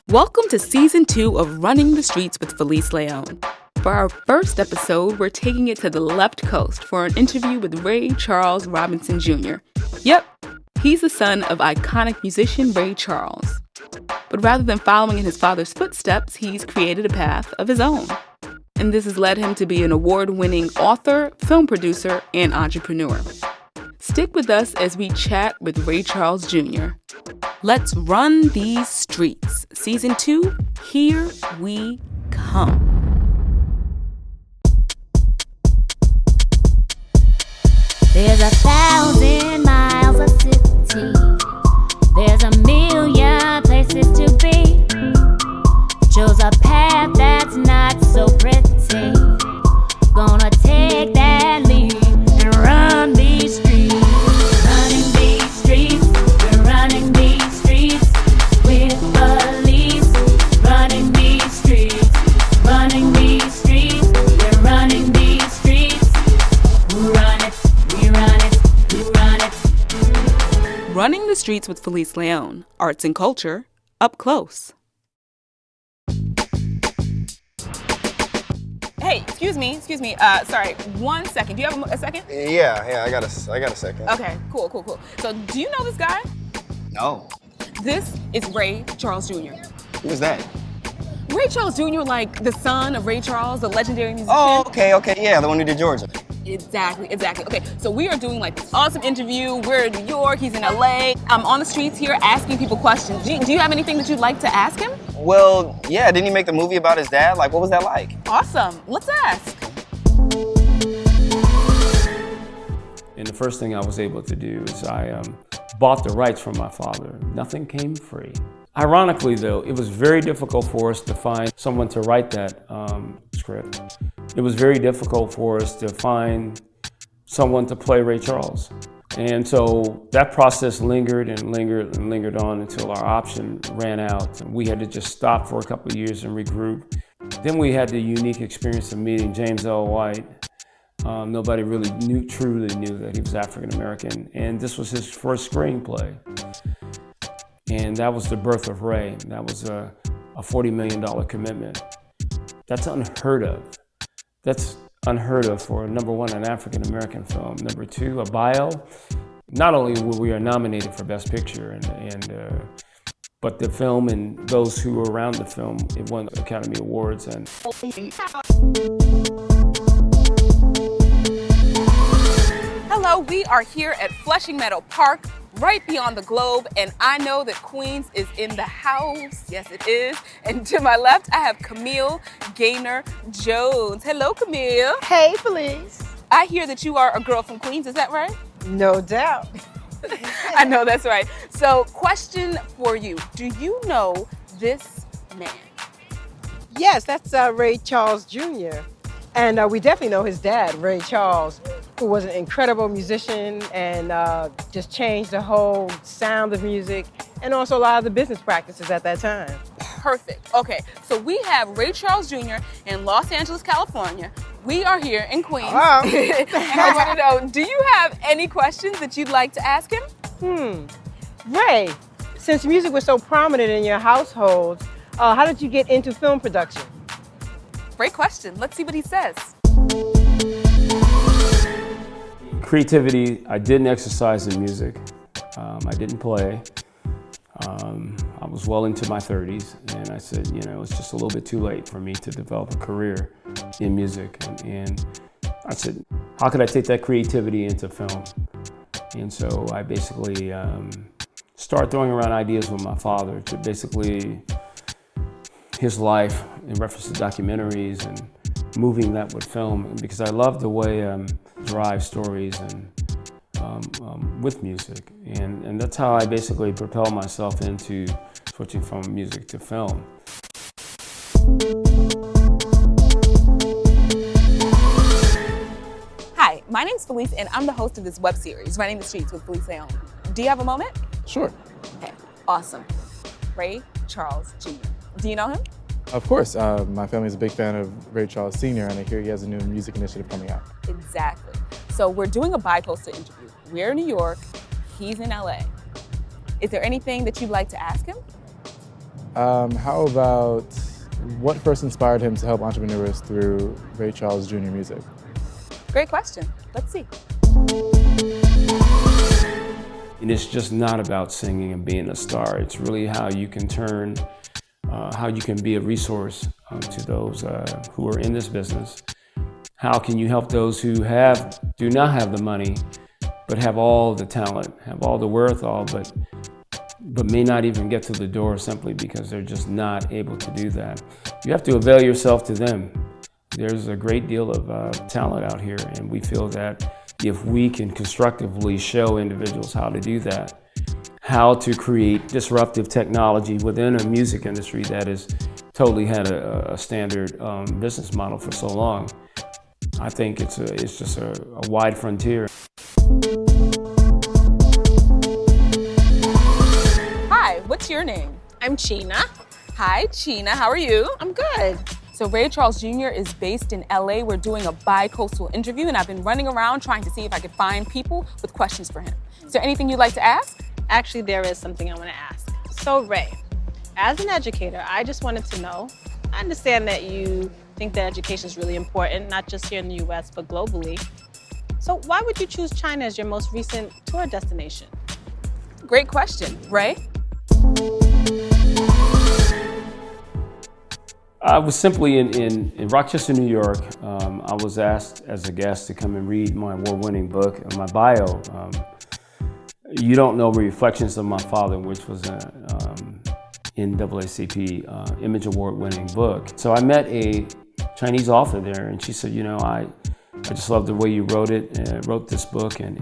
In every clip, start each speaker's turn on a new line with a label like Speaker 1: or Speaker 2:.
Speaker 1: Welcome to Season 2 of Running the Streets with Felice León. For our first episode, we're taking it to the left coast for an interview with Ray Charles Robinson Jr. Yep, he's the son of iconic musician Ray Charles. But rather than following in his father's footsteps, he's created a path of his own. And this has led him to be an award-winning author, film producer, and entrepreneur. Stick with us as we chat with Ray Charles Jr. Let's run these streets. Season 2, here we come.
Speaker 2: There's 1,000 miles of city. There's a million places to be. Chose a path that's not so pretty. Gonna take that lead and run these streets. Running these streets, we're running these streets with Felice. Running these streets, running these streets, we're running these streets. We run it, we run it, we run it.
Speaker 1: Running the Streets with Felice León, arts and culture, up close. Hey, excuse me. Sorry, 1 second. Do you have a second?
Speaker 3: Yeah, I got a second.
Speaker 1: Okay, cool. So, do you know this guy?
Speaker 3: No.
Speaker 1: This is Ray Charles Jr.
Speaker 3: Who's that?
Speaker 1: Ray Charles Jr., like the son of Ray Charles, the legendary musician.
Speaker 3: Oh, okay, yeah, the one who did Georgia.
Speaker 1: Exactly. Okay, so we are doing like this awesome interview. We're in New York, he's in LA. I'm on the streets here asking people questions. Do you have anything that you'd like to ask him?
Speaker 3: Well, yeah, didn't he make the movie about his dad? Like, what was that like?
Speaker 1: Awesome. Let's ask.
Speaker 4: And the first thing I was able to do is I bought the rights from my father. Nothing came free. Ironically, though, it was very difficult for us to find someone to write that script. It was very difficult for us to find someone to play Ray Charles. And so that process lingered on until our option ran out. We had to just stop for a couple of years and regroup. Then we had the unique experience of meeting James L. White. Nobody really truly knew that he was African American. And this was his first screenplay. And that was the birth of Ray. That was a $40 million commitment. That's unheard of. That's unheard of for, number one, an African-American film. Number two, a bio. Not only were we nominated for Best Picture, but the film and those who were around the film, it won Academy Awards. And
Speaker 1: Hello, we are here at Flushing Meadow Park, right beyond the globe, and I know that Queens is in the house. Yes, it is. And to my left, I have Camille Gaynor-Jones. Hello, Camille.
Speaker 5: Hey, Felice.
Speaker 1: I hear that you are a girl from Queens. Is that right?
Speaker 5: No doubt.
Speaker 1: I know that's right. So, question for you. Do you know this man?
Speaker 5: Yes, that's Ray Charles Jr. And we definitely know his dad, Ray Charles, who was an incredible musician and just changed the whole sound of music and also a lot of the business practices at that time.
Speaker 1: Perfect. Okay, so we have Ray Charles Jr. in Los Angeles, California. We are here in Queens.
Speaker 5: Wow.
Speaker 1: And I want to know, do you have any questions that you'd like to ask him?
Speaker 5: Ray, since music was so prominent in your household, how did you get into film production?
Speaker 1: Great question. Let's see what he says.
Speaker 4: creativity, I didn't exercise in music. I didn't play. I was well into my 30s, and I said, you know, it's just a little bit too late for me to develop a career in music. And I said, how could I take that creativity into film? And so I basically started throwing around ideas with my father to basically his life in reference to documentaries and moving that with film, because I love the way drive stories and with music, and that's how I basically propel myself into switching from music to film.
Speaker 1: Hi, my name's Felice, and I'm the host of this web series, Running the Streets with Felice León. Do you have a moment?
Speaker 6: Sure.
Speaker 1: Okay, awesome. Ray Charles Jr. Do you know him?
Speaker 6: Of course. My family is a big fan of Ray Charles Sr., and I hear he has a new music initiative coming out.
Speaker 1: Exactly. So we're doing a bi-coastal interview. We're in New York, he's in LA. Is there anything that you'd like to ask him?
Speaker 6: How about what first inspired him to help entrepreneurs through Ray Charles Jr. music?
Speaker 1: Great question. Let's see.
Speaker 4: And it's just not about singing and being a star. It's really how you can turn, how you can be a resource to those who are in this business. How can you help those who do not have the money, but have all the talent, have all the wherewithal, but may not even get to the door simply because they're just not able to do that. You have to avail yourself to them. There's a great deal of talent out here, and we feel that if we can constructively show individuals how to do that, how to create disruptive technology within a music industry that has totally had a standard business model for so long, I think it's just a wide frontier.
Speaker 1: Hi, what's your name?
Speaker 7: I'm China.
Speaker 1: Hi, China. How are you?
Speaker 7: I'm good.
Speaker 1: So Ray Charles Jr. is based in LA. We're doing a bi-coastal interview, and I've been running around trying to see if I could find people with questions for him. Is there anything you'd like to ask?
Speaker 7: Actually, there is something I want to ask. So Ray, as an educator, I just wanted to know, I understand that you think that education is really important, not just here in the US, but globally. So why would you choose China as your most recent tour destination?
Speaker 1: Great question. Ray?
Speaker 4: I was simply in Rochester, New York. I was asked as a guest to come and read my award-winning book, my bio, You Don't Know Reflections of My Father, which was an NAACP Image Award-winning book. So I met a Chinese author there, and she said, you know, I just love the way you wrote this book, and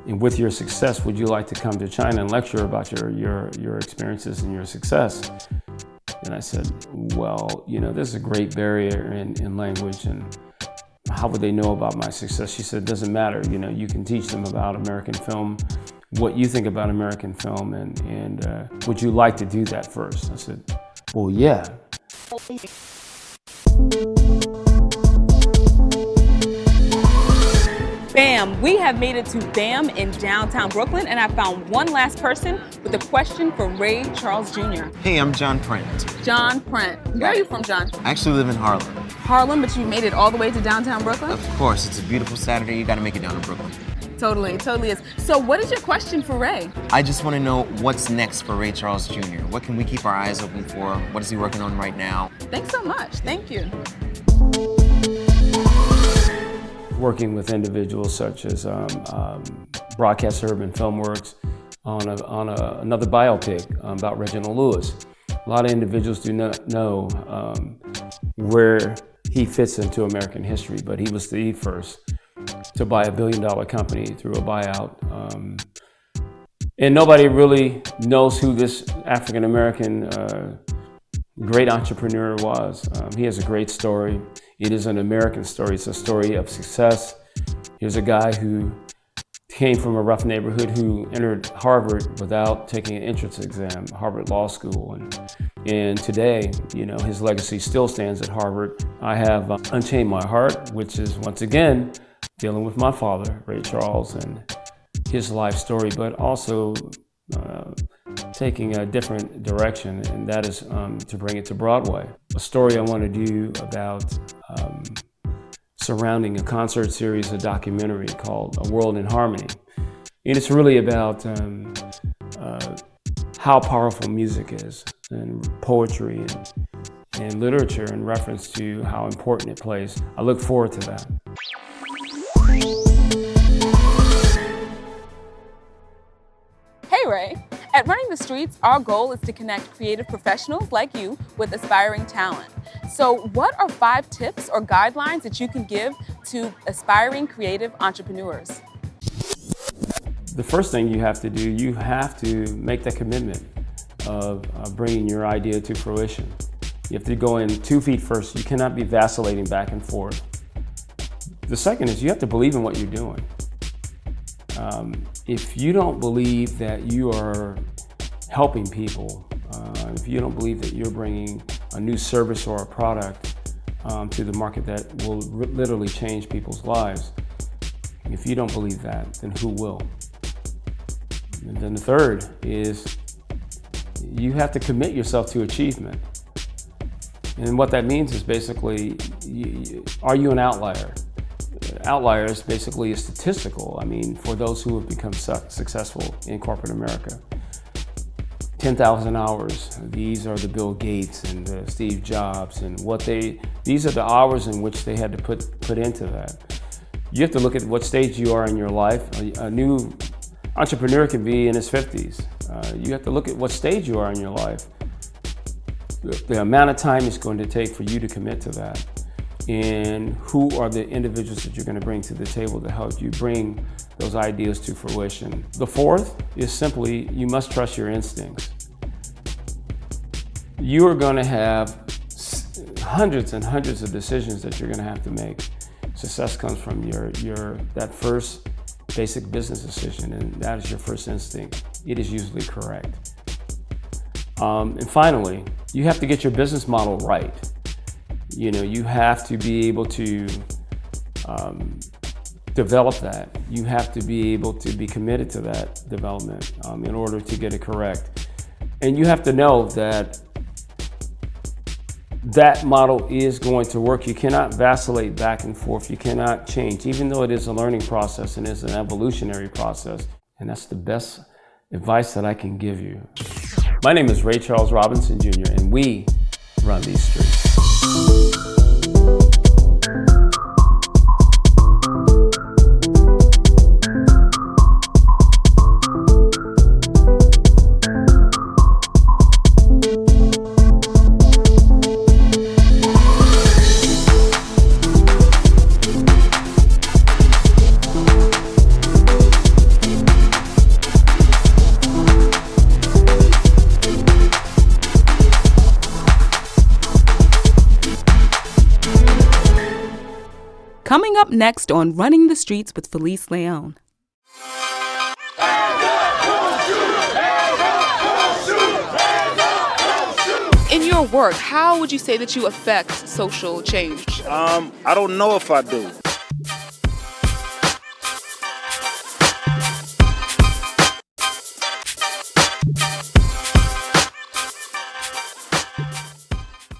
Speaker 4: with your success, would you like to come to China and lecture about your experiences and your success? And I said, well, you know, there's a great barrier in language, and how would they know about my success? She said, it doesn't matter. You know, you can teach them about American film, what you think about American film, and would you like to do that first? I said, well, yeah.
Speaker 1: Bam! We have made it to BAM in downtown Brooklyn, and I found one last person with a question for Ray Charles Jr.
Speaker 3: Hey, I'm John Prent.
Speaker 1: John Prent. Where are you from, John?
Speaker 3: I actually live in Harlem.
Speaker 1: Harlem, but you made it all the way to downtown Brooklyn?
Speaker 3: Of course, it's a beautiful Saturday. You gotta make it down to Brooklyn.
Speaker 1: Totally is. So what is your question for Ray?
Speaker 3: I just want to know what's next for Ray Charles Jr. What can we keep our eyes open for? What is he working on right now?
Speaker 1: Thanks so much. Thank you.
Speaker 4: Working with individuals such as Broadcast Urban Filmworks on another biopic about Reginald Lewis. A lot of individuals do not know where he fits into American history, but he was the first to buy $1 billion company through a buyout. And nobody really knows who this African-American great entrepreneur was. He has a great story. It is an American story. It's a story of success. Here's a guy who came from a rough neighborhood, who entered Harvard without taking an entrance exam, Harvard Law School. And today, you know, his legacy still stands at Harvard. I have Unchained My Heart, which is, once again, dealing with my father, Ray Charles, and his life story, but also taking a different direction, and that is to bring it to Broadway. A story I want to do about surrounding a concert series, a documentary called A World in Harmony. And it's really about how powerful music is, and poetry and literature in reference to how important it plays. I look forward to that.
Speaker 1: Hey Ray, at Running the Streets, our goal is to connect creative professionals like you with aspiring talent. So what are 5 tips or guidelines that you can give to aspiring creative entrepreneurs?
Speaker 4: The first thing you have to do, you have to make the commitment of bringing your idea to fruition. You have to go in 2 feet first. You cannot be vacillating back and forth. The second is you have to believe in what you're doing. If you don't believe that you are helping people, if you don't believe that you're bringing a new service or a product to the market that will literally change people's lives, If you don't believe that, then who will? And then the third is you have to commit yourself to achievement. And what that means is basically, are you an outlier? Outlier is basically statistical. I mean, for those who have become successful in corporate America. 10,000 hours, these are the Bill Gates and Steve Jobs, and these are the hours in which they had to put into that. You have to look at what stage you are in your life. A new entrepreneur can be in his 50s. You have to look at what stage you are in your life. The amount of time it's going to take for you to commit to that, and who are the individuals that you're going to bring to the table to help you bring those ideas to fruition. The fourth is simply, you must trust your instincts. You are going to have hundreds and hundreds of decisions that you're going to have to make. Success comes from that first basic business decision, and that is your first instinct. It is usually correct. And finally, you have to get your business model right. You have to be able to develop that. You have to be able to be committed to that development in order to get it correct. And you have to know that that model is going to work. You cannot vacillate back and forth. You cannot change, even though it is a learning process and is an evolutionary process. And that's the best advice that I can give you. My name is Ray Charles Robinson Jr., and we run these streets.
Speaker 1: Coming up next on Running the Streets with Felice León. In your work, how would you say that you affect social change?
Speaker 8: I don't know if I do.